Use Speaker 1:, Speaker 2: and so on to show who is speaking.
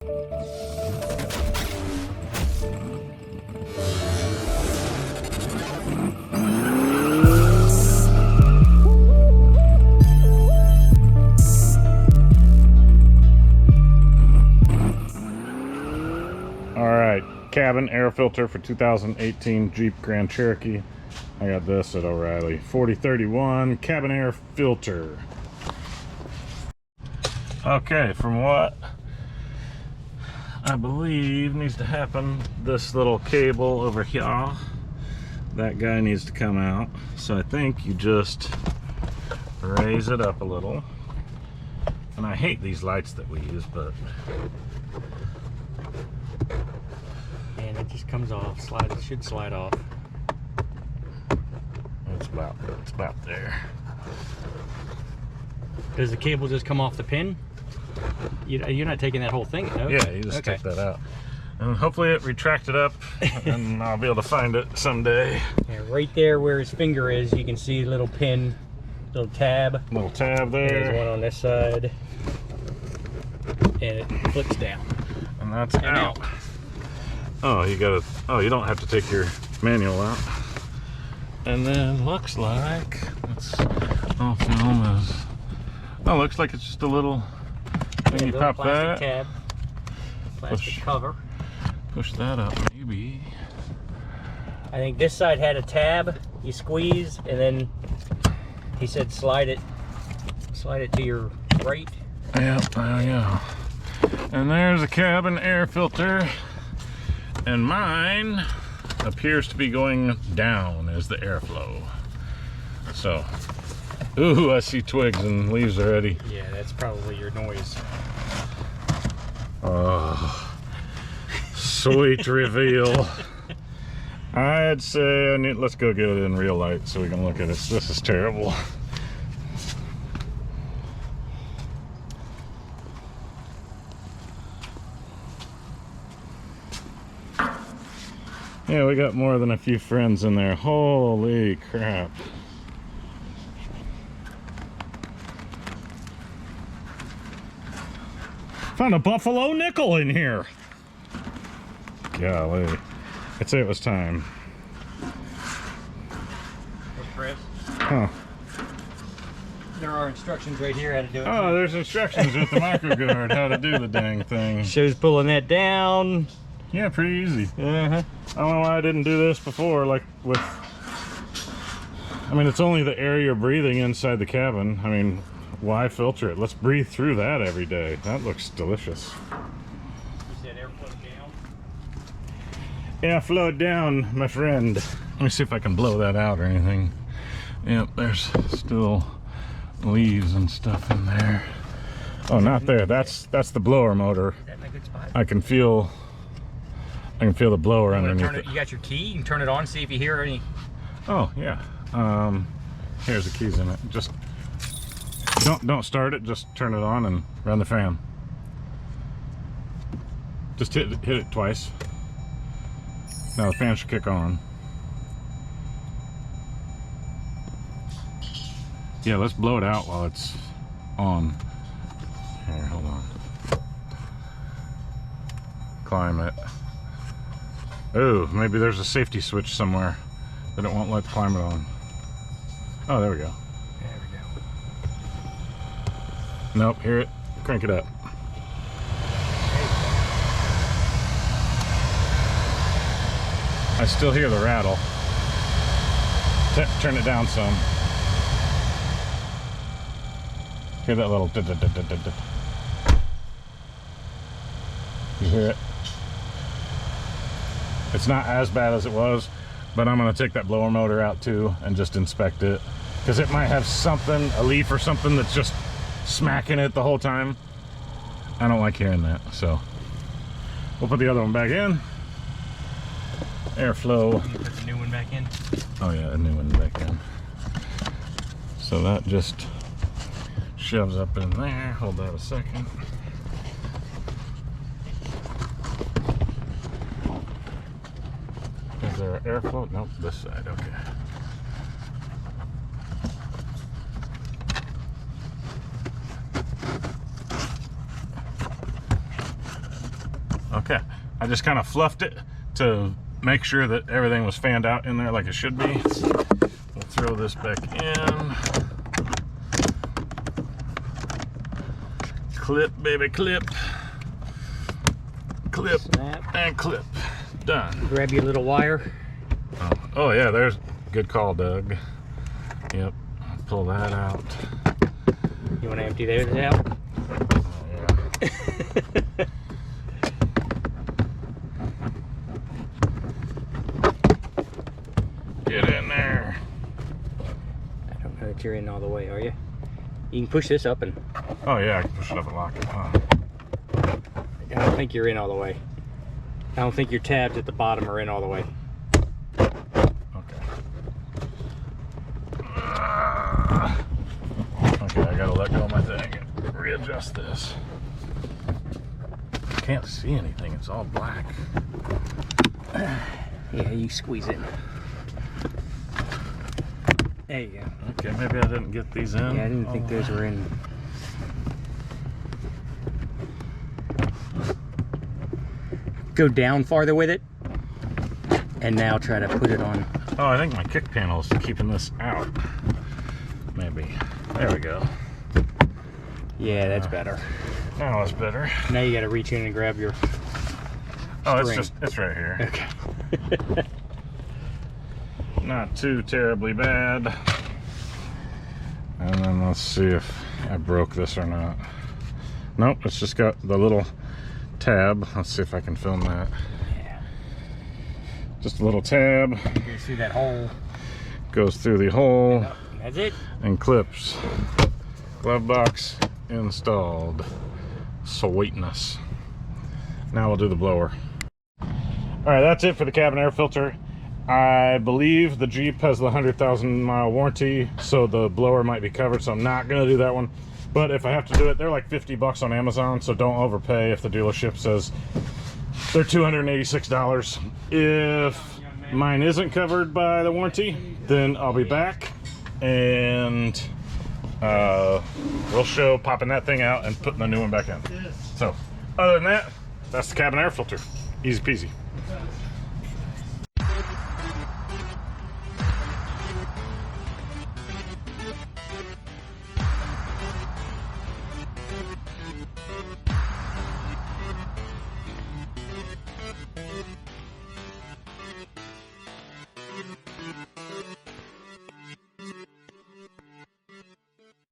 Speaker 1: Alright, cabin air filter for 2018 Jeep Grand Cherokee. I got this at O'Reilly. 4031 cabin air filter. Okay, from what I believe needs to happen, this little cable over here, that guy needs to come out. So I think you just raise it up a little. And I hate these lights that we use, but
Speaker 2: and it just comes off. It should slide off.
Speaker 1: it's about there.
Speaker 2: Does the cable just come off the pin? You're not taking that whole thing out?
Speaker 1: Yeah, you just take that out. And hopefully it retracted up and I'll be able to find it someday.
Speaker 2: Yeah, right there where his finger is, you can see a little pin, little tab.
Speaker 1: Little tab there.
Speaker 2: There's one on this side. And it flips down.
Speaker 1: And that's out. Oh, you don't have to take your manual out. And then looks like looks like it's just a little thing. You pop that.
Speaker 2: Tab, plastic cover.
Speaker 1: Push that up, maybe.
Speaker 2: I think this side had a tab. You squeeze, and then he said slide it to your right.
Speaker 1: Yep, there you go. And there's a cabin air filter. And mine appears to be going down as the airflow. So, ooh, I see twigs and leaves already.
Speaker 2: Yeah, that's probably your noise.
Speaker 1: Oh, sweet reveal. I'd say let's go get it in real light so we can look at it. This is terrible. Yeah, we got more than a few friends in there. Holy crap. Found a buffalo nickel in here. Golly. I'd say it was time.
Speaker 2: Chris?
Speaker 1: Huh.
Speaker 2: There are instructions right here how to do it.
Speaker 1: Oh, there's instructions with the micro guard how to do the dang thing.
Speaker 2: Shows pulling that down.
Speaker 1: Yeah, pretty easy.
Speaker 2: Uh-huh.
Speaker 1: I don't know why I didn't do this before, like with... I mean, it's only the air you're breathing inside the cabin. I mean, why filter it? Let's breathe through that every day. That looks delicious.
Speaker 2: You said airflow down?
Speaker 1: Airflow down, my friend. Let me see if I can blow that out or anything. Yep, there's still leaves and stuff in there. Oh, not there. That's the blower motor.
Speaker 2: Is that in a good spot?
Speaker 1: I can feel the blower underneath it.
Speaker 2: You got your key? You can turn it on, see if you hear any.
Speaker 1: Oh, yeah. Here's the keys in it. Just don't start it, just turn it on and run the fan. Just hit it twice. Now the fan should kick on. Yeah, let's blow it out while it's on. Here, hold on. Climb it. Oh, maybe there's a safety switch somewhere that it won't let the climate on. Oh, there we go.
Speaker 2: There we go.
Speaker 1: Nope, hear it. Crank it up. I still hear the rattle. Turn it down some. Hear that little... You hear it? It's not as bad as it was, but I'm going to take that blower motor out too and just inspect it, because it might have something, a leaf or something, that's just smacking it the whole time. I don't like hearing that, so we'll put the other one back in. Airflow.
Speaker 2: You put the new one back in?
Speaker 1: Oh yeah, a new one back in. So that just shoves up in there. Hold that a second. Is there an airflow? Nope, this side, okay. Okay, I just kind of fluffed it to make sure that everything was fanned out in there like it should be. We'll throw this back in. Clip, baby, clip. Clip,
Speaker 2: snap,
Speaker 1: and clip. Done.
Speaker 2: grab your little wire.
Speaker 1: Oh yeah, there's good call, Doug. Yep, pull that out.
Speaker 2: You want to empty those out?
Speaker 1: Oh, yeah. Get in there.
Speaker 2: I don't know that you're in all the way, are you? You can push this up and...
Speaker 1: Oh yeah, I can push it up and lock it, huh?
Speaker 2: I don't think you're in all the way. I don't think your tabs at the bottom are in all the way.
Speaker 1: Okay. Okay, I gotta let go of my thing and readjust this. I can't see anything, it's all black.
Speaker 2: Yeah, you squeeze it. There you go.
Speaker 1: Okay, maybe I didn't get these in.
Speaker 2: Yeah, I didn't think those were in. Go down farther with it, and now try to put it on.
Speaker 1: Oh, I think my kick panel is keeping this out. Maybe. There we go.
Speaker 2: Yeah, that's better.
Speaker 1: Now it's better.
Speaker 2: Now you got to reach in and grab your
Speaker 1: Oh, it's
Speaker 2: spring.
Speaker 1: just, it's right here.
Speaker 2: Okay.
Speaker 1: Not too terribly bad. And then let's see if I broke this or not. Nope, it's just got the little tab. Let's see if I can film that.
Speaker 2: Yeah.
Speaker 1: Just a little tab.
Speaker 2: You can see that hole.
Speaker 1: Goes through the hole
Speaker 2: That's it.
Speaker 1: and clips. Glove box installed. Sweetness. Now we'll do the blower. Alright, that's it for the cabin air filter. I believe the Jeep has the 100,000 mile warranty, so the blower might be covered, so I'm not going to do that one. But if I have to do it, they're like 50 bucks on Amazon, so don't overpay if the dealership says they're $286. If mine isn't covered by the warranty, then I'll be back and we'll show popping that thing out and putting the new one back in. So, other than that, that's the cabin air filter. Easy peasy.